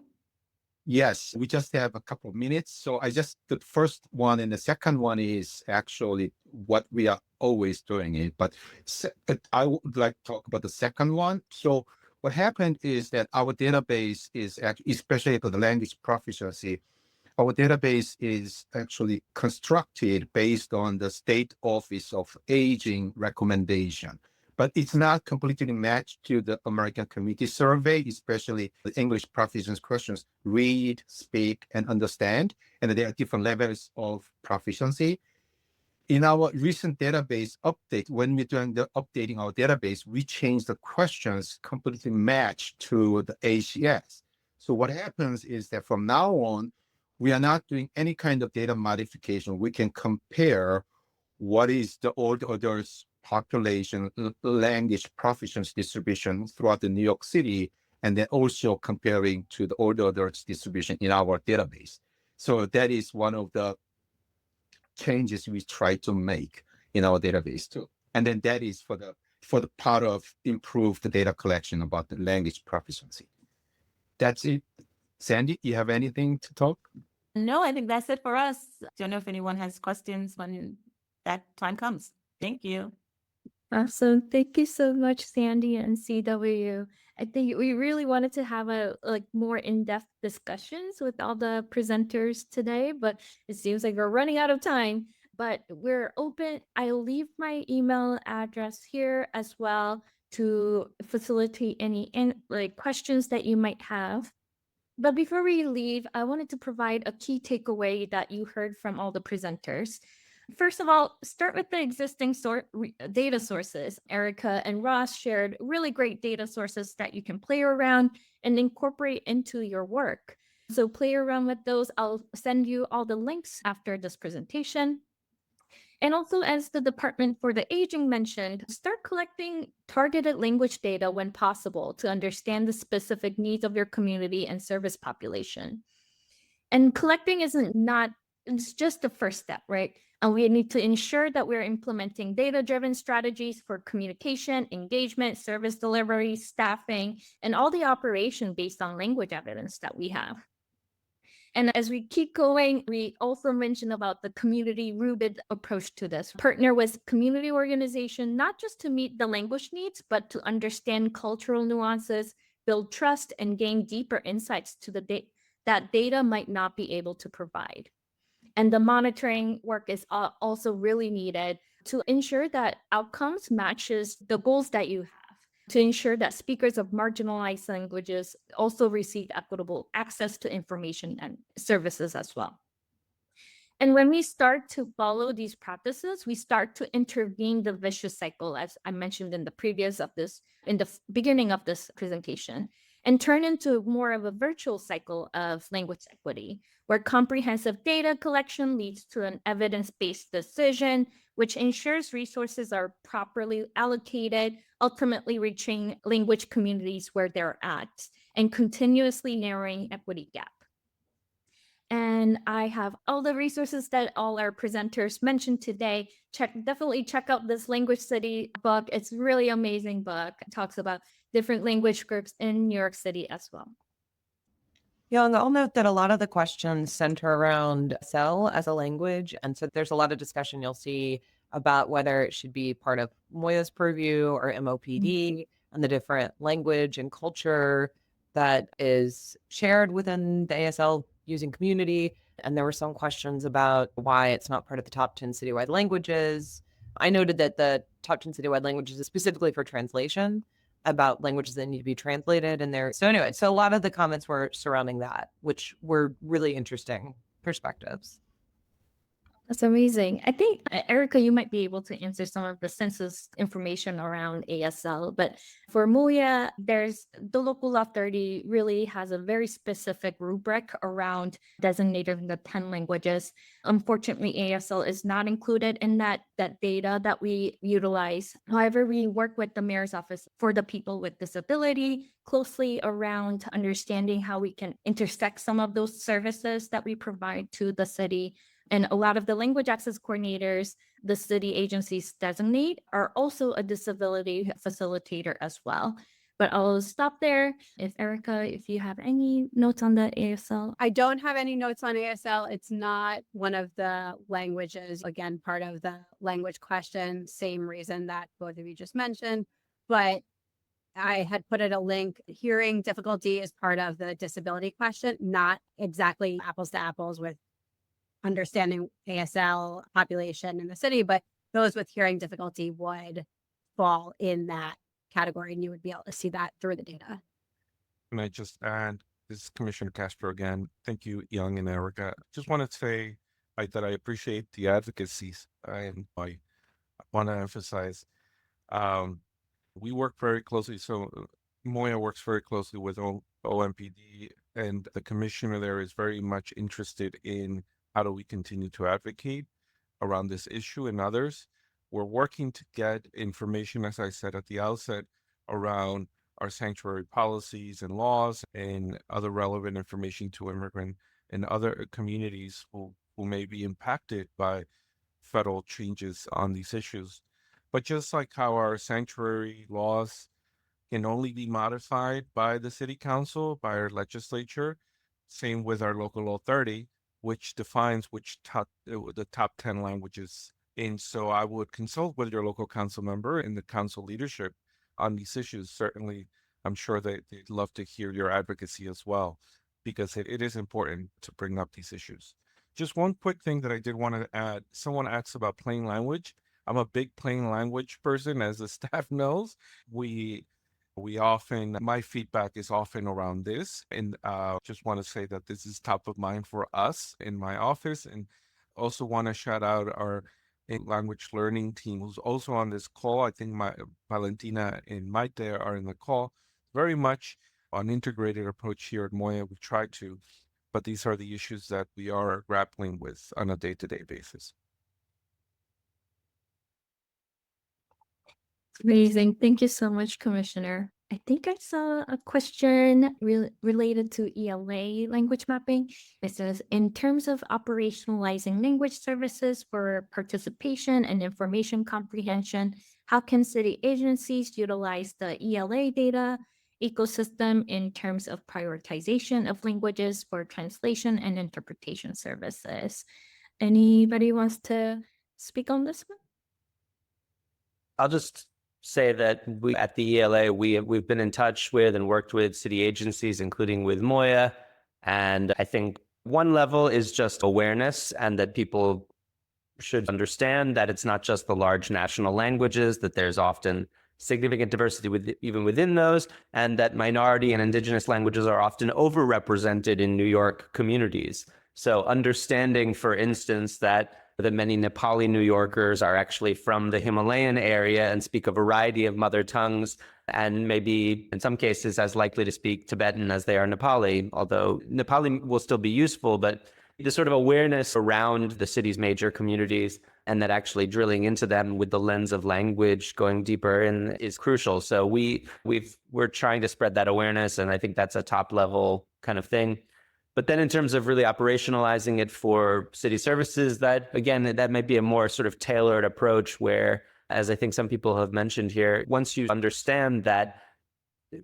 Yes, we just have a couple of minutes. So the first one and the second one is actually what we are always doing it. But I would like to talk about the second one. So what happened is that our database is actually, especially for the language proficiency, our database is actually constructed based on the State Office of Aging recommendation. But it's not completely matched to the American Community Survey, especially the English proficiency questions, read, speak, and understand. And there are different levels of proficiency. In our recent database update, when we're doing the updating our database, we changed the questions completely matched to the ACS. So what happens is that from now on, we are not doing any kind of data modification. We can compare what is the older adults population language proficiency distribution throughout the New York City, and then also comparing to the older adults distribution in our database. So that is one of the changes we try to make in our database too. And then that is for the part of improved data collection about the language proficiency. That's it. Sandy, you have anything to talk? No, I think that's it for us. Don't know if anyone has questions when that time comes. Thank you. Awesome. Thank you so much, Sandy and CW. I think we really wanted to have more in-depth discussions with all the presenters today, but it seems like we're running out of time. But we're open. I'll leave my email address here as well to facilitate any questions that you might have. But before we leave, I wanted to provide a key takeaway that you heard from all the presenters. First of all, start with the existing data sources. Erica and Ross shared really great data sources that you can play around and incorporate into your work. So play around with those. I'll send you all the links after this presentation. And also, as the Department for the Aging mentioned, start collecting targeted language data when possible to understand the specific needs of your community and service population. And collecting it's just the first step, right? And we need to ensure that we're implementing data-driven strategies for communication, engagement, service delivery, staffing, and all the operation based on language evidence that we have. And as we keep going, we also mentioned about the community-rooted approach to this. Partner with community organization, not just to meet the language needs, but to understand cultural nuances, build trust, and gain deeper insights to that data might not be able to provide. And the monitoring work is also really needed to ensure that outcomes matches the goals that you have, to ensure that speakers of marginalized languages also receive equitable access to information and services as well. And when we start to follow these practices, we start to intervene the vicious cycle, as I mentioned in the beginning of this presentation, and turn into more of a virtual cycle of language equity, where comprehensive data collection leads to an evidence-based decision, which ensures resources are properly allocated, ultimately reaching language communities where they're at, and continuously narrowing equity gap. And I have all the resources that all our presenters mentioned today. Definitely check out this Language City book. It's a really amazing book. It talks about different language groups in New York City as well. Young, I'll note that a lot of the questions center around SEL as a language. And so there's a lot of discussion you'll see about whether it should be part of MOIA's purview or MOPD and the different language and culture that is shared within the ASL using community. And there were some questions about why it's not part of the top 10 citywide languages. I noted that the top 10 citywide languages is specifically for translation, about languages that need to be translated in there. So anyway, so a lot of the comments were surrounding that, which were really interesting perspectives. That's amazing. I think, Erica, you might be able to answer some of the census information around ASL, but for MOIA, there's the local law 30 really has a very specific rubric around designating the 10 languages. Unfortunately, ASL is not included in that data that we utilize. However, we work with the mayor's office for the people with disability closely around understanding how we can intersect some of those services that we provide to the city. And a lot of the language access coordinators the city agencies designate are also a disability facilitator as well. But I'll stop there. If Erica, if you have any notes on the ASL. I don't have any notes on ASL. It's not one of the languages, again, part of the language question, same reason that both of you just mentioned. But I had put in a link. Hearing difficulty is part of the disability question, not exactly apples to apples with understanding ASL population in the city, but those with hearing difficulty would fall in that category, and you would be able to see that through the data. Can I just add, this is Commissioner Castro again. Thank you, Young and Erica. Just want to say that I appreciate the advocacy. And I want to emphasize, we work very closely. So MOIA works very closely with OMPD, and the commissioner there is very much interested in how do we continue to advocate around this issue and others. We're working to get information, as I said at the outset, around our sanctuary policies and laws and other relevant information to immigrant and other communities who may be impacted by federal changes on these issues. But just like how our sanctuary laws can only be modified by the city council, by our legislature, same with our local law 30, which defines the top 10 languages. And so I would consult with your local council member and the council leadership on these issues. Certainly, I'm sure they'd love to hear your advocacy as well, because it is important to bring up these issues. Just one quick thing that I did want to add. Someone asked about plain language. I'm a big plain language person, as the staff knows. My feedback is often around this, and just want to say that this is top of mind for us in my office, and also want to shout out our language learning team who's also on this call. I think Valentina and Maite are in the call. Very much an integrated approach here at MOIA. We've tried to, but these are the issues that we are grappling with on a day-to-day basis. Amazing. Thank you so much, Commissioner. I think I saw a question related to ELA language mapping. It says, in terms of operationalizing language services for participation and information comprehension, how can city agencies utilize the ELA data ecosystem in terms of prioritization of languages for translation and interpretation services? Anybody wants to speak on this one? I'll just say that we at the ELA, we've been in touch with and worked with city agencies, including with MOIA. And I think one level is just awareness, and that people should understand that it's not just the large national languages, that there's often significant diversity even within those, and that minority and indigenous languages are often overrepresented in New York communities. So understanding, for instance, that many Nepali New Yorkers are actually from the Himalayan area and speak a variety of mother tongues, and maybe in some cases as likely to speak Tibetan as they are Nepali, although Nepali will still be useful, but the sort of awareness around the city's major communities, and that actually drilling into them with the lens of language, going deeper in, is crucial. So we're trying to spread that awareness, and I think that's a top level kind of thing. But then in terms of really operationalizing it for city services, that might be a more sort of tailored approach where, as I think some people have mentioned here, once you understand that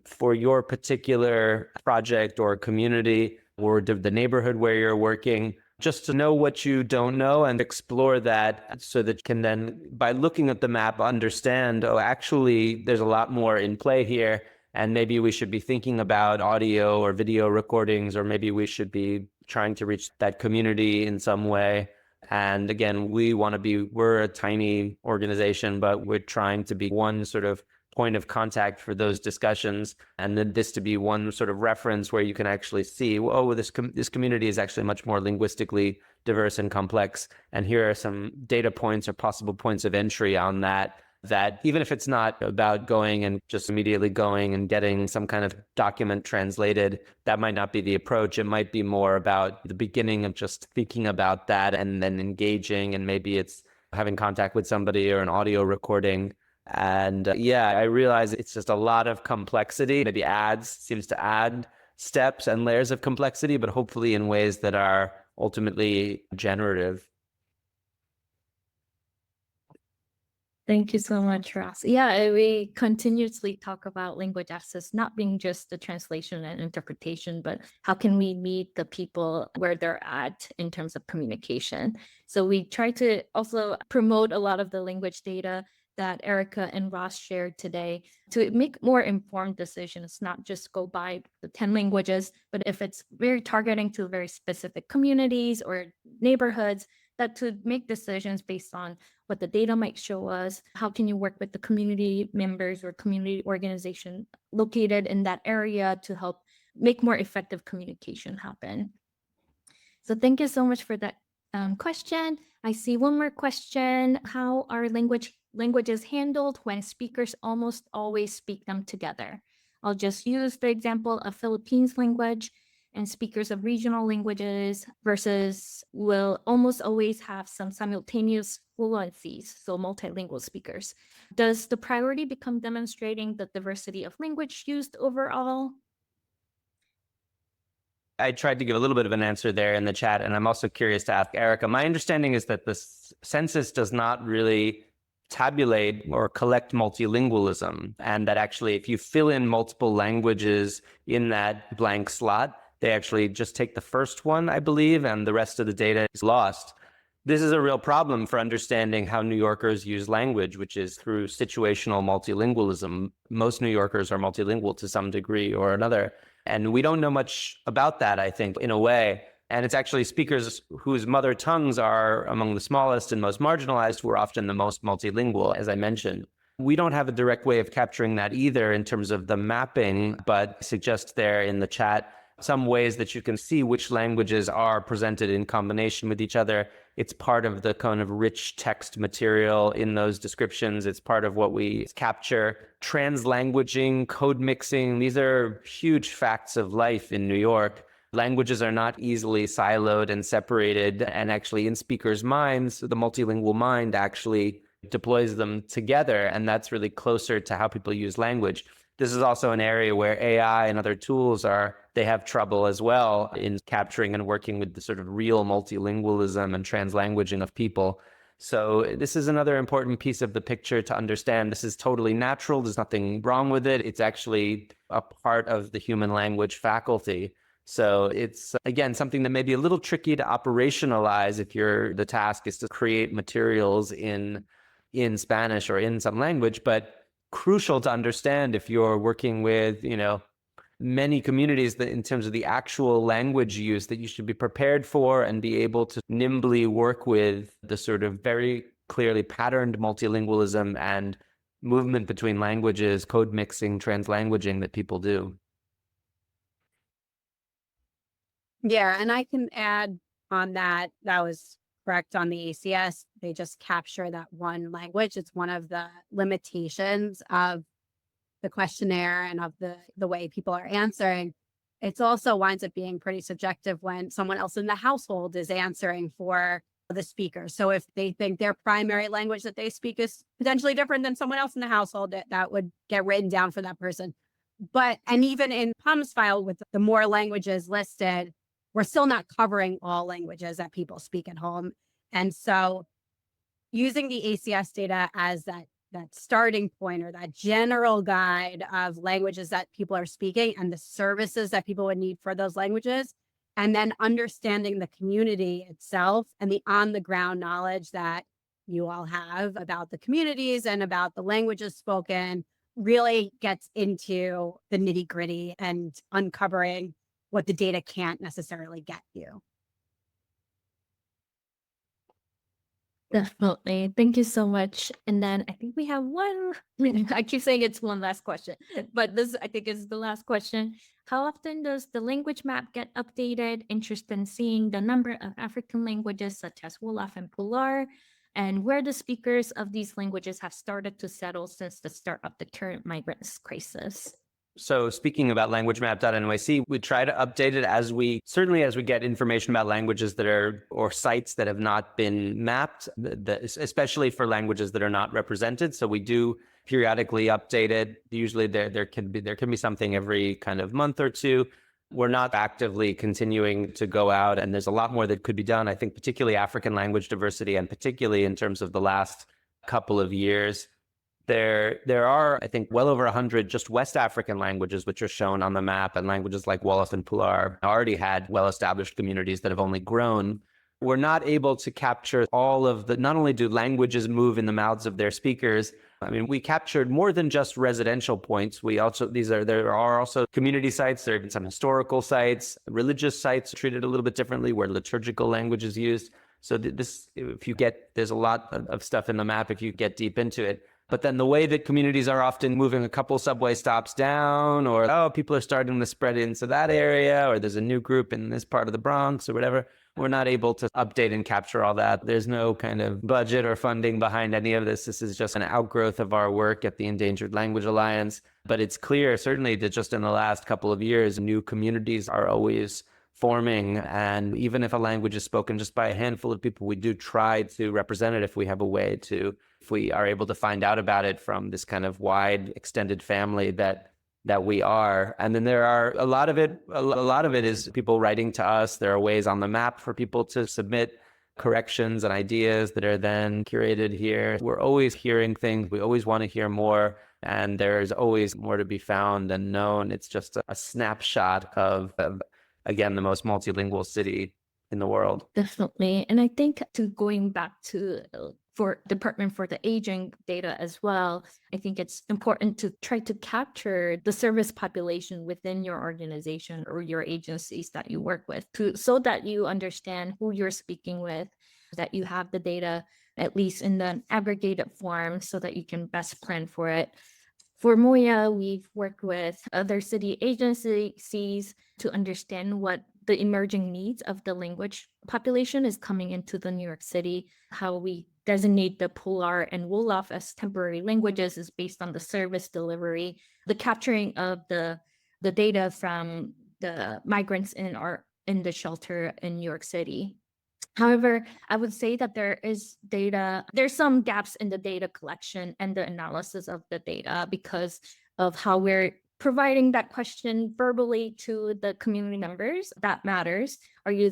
for your particular project or community or the neighborhood where you're working, just to know what you don't know and explore that so that you can then, by looking at the map, understand, oh, actually, there's a lot more in play here. And maybe we should be thinking about audio or video recordings, or maybe we should be trying to reach that community in some way. And again, we're a tiny organization, but we're trying to be one sort of point of contact for those discussions, and then this to be one sort of reference where you can actually see, oh, this community is actually much more linguistically diverse and complex, and here are some data points or possible points of entry on that even if it's not about going and just immediately going and getting some kind of document translated, that might not be the approach. It might be more about the beginning of just thinking about that and then engaging, and maybe it's having contact with somebody or an audio recording. And I realize it's just a lot of complexity. Maybe seems to add steps and layers of complexity, but hopefully in ways that are ultimately generative. Thank you so much, Ross. Yeah, we continuously talk about language access not being just the translation and interpretation, but how can we meet the people where they're at in terms of communication. So we try to also promote a lot of the language data that Erica and Ross shared today to make more informed decisions, not just go by the 10 languages, but if it's very targeting to very specific communities or neighborhoods, that to make decisions based on what the data might show us, how can you work with the community members or community organization located in that area to help make more effective communication happen. So thank you so much for that question. I see one more question. How are languages handled when speakers almost always speak them together? I'll just use the example of Philippines language and speakers of regional languages versus will almost always have some simultaneous fluencies, so multilingual speakers. Does the priority become demonstrating the diversity of language used overall? I tried to give a little bit of an answer there in the chat, and I'm also curious to ask Erica. My understanding is that the census does not really tabulate or collect multilingualism, and that actually if you fill in multiple languages in that blank slot, they actually just take the first one, I believe, and the rest of the data is lost. This is a real problem for understanding how New Yorkers use language, which is through situational multilingualism. Most New Yorkers are multilingual to some degree or another. And we don't know much about that, I think, in a way. And it's actually speakers whose mother tongues are among the smallest and most marginalized who are often the most multilingual, as I mentioned. We don't have a direct way of capturing that either in terms of the mapping, but I suggest there in the chat some ways that you can see which languages are presented in combination with each other. It's part of the kind of rich text material in those descriptions. It's part of what we capture. Translanguaging, code mixing, these are huge facts of life in New York. Languages are not easily siloed and separated, and actually in speakers' minds, the multilingual mind actually deploys them together, and that's really closer to how people use language. This is also an area where AI and other tools they have trouble as well in capturing and working with the sort of real multilingualism and translanguaging of people. So this is another important piece of the picture to understand. This is totally natural. There's nothing wrong with it. It's actually a part of the human language faculty. So it's, again, something that may be a little tricky to operationalize if the task is to create materials in Spanish or in some language, but crucial to understand if you're working with, many communities that in terms of the actual language use that you should be prepared for and be able to nimbly work with the sort of very clearly patterned multilingualism and movement between languages, code mixing, translanguaging that people do. Yeah, and I can add on that was correct on the ACS. They just capture that one language. It's one of the limitations of the questionnaire and of the way people are answering. It also winds up being pretty subjective when someone else in the household is answering for the speaker. So if they think their primary language that they speak is potentially different than someone else in the household, that would get written down for that person. And even in PUM's file with the more languages listed, we're still not covering all languages that people speak at home. And so using the ACS data as that starting point or that general guide of languages that people are speaking and the services that people would need for those languages and then understanding the community itself and the on-the-ground knowledge that you all have about the communities and about the languages spoken really gets into the nitty-gritty and uncovering what the data can't necessarily get you. Definitely. Thank you so much. And then I think we have one, I keep saying it's one last question, but this I think is the last question. How often does the language map get updated? Interested in seeing the number of African languages such as Wolof and Pular, and where the speakers of these languages have started to settle since the start of the current migrants crisis. So speaking about languagemap.nyc, we try to update it as we get information about languages that are, or sites that have not been mapped, especially for languages that are not represented. So we do periodically update it. Usually there can be something every kind of month or two. We're not actively continuing to go out, and there's a lot more that could be done. I think particularly African language diversity, and particularly in terms of the last couple of years. There are, I think, well over 100 just West African languages which are shown on the map, and languages like Wolof and Pular already had well-established communities that have only grown. We're not able to capture all of the, not only do languages move in the mouths of their speakers, I mean, we captured more than just residential points. We also, there are also community sites, there have been some historical sites, religious sites treated a little bit differently where liturgical language is used. So this, there's a lot of stuff in the map if you get deep into it. But then the way that communities are often moving a couple subway stops down, or, oh, people are starting to spread into that area, or there's a new group in this part of the Bronx or whatever, we're not able to update and capture all that. There's no kind of budget or funding behind any of this. This is just an outgrowth of our work at the Endangered Language Alliance. But it's clear, certainly, that just in the last couple of years, new communities are always forming. And even if a language is spoken just by a handful of people, we do try to represent it if we have a way to, if we are able to find out about it from this kind of wide extended family that we are. And then there are a lot of it is people writing to us. There are ways on the map for people to submit corrections and ideas that are then curated here. We're always hearing things. We always want to hear more. And there's always more to be found and known. It's just a snapshot of again, the most multilingual city in the world. Definitely. And I think going back to for Department for the Aging data as well, I think it's important to try to capture the service population within your organization or your agencies that you work with, so that you understand who you're speaking with, that you have the data at least in the aggregated form so that you can best plan for it. For MOIA, we've worked with other city agencies to understand what the emerging needs of the language population is coming into the New York City. How we designate the Pular and Wolof as temporary languages is based on the service delivery, the capturing of the data from the migrants in the shelter in New York City. However, I would say that there's some gaps in the data collection and the analysis of the data because of how we're providing that question verbally to the community members. That matters. Are you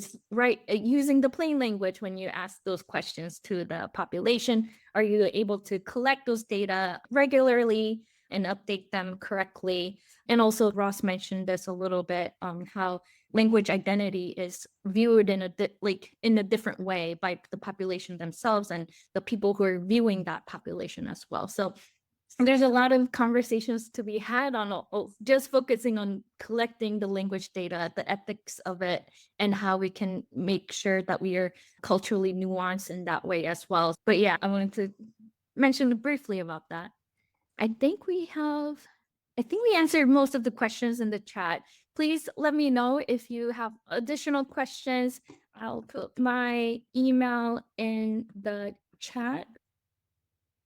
using the plain language when you ask those questions to the population? Are you able to collect those data regularly and update them correctly? And also Ross mentioned this a little bit on how language identity is viewed in a different way by the population themselves and the people who are viewing that population as well. So there's a lot of conversations to be had on just focusing on collecting the language data, the ethics of it, and how we can make sure that we are culturally nuanced in that way as well. But yeah, I wanted to mention briefly about that. I think we answered most of the questions in the chat. Please let me know if you have additional questions. I'll put my email in the chat.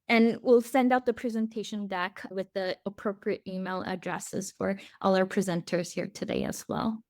And we'll send out the presentation deck with the appropriate email addresses for all our presenters here today as well.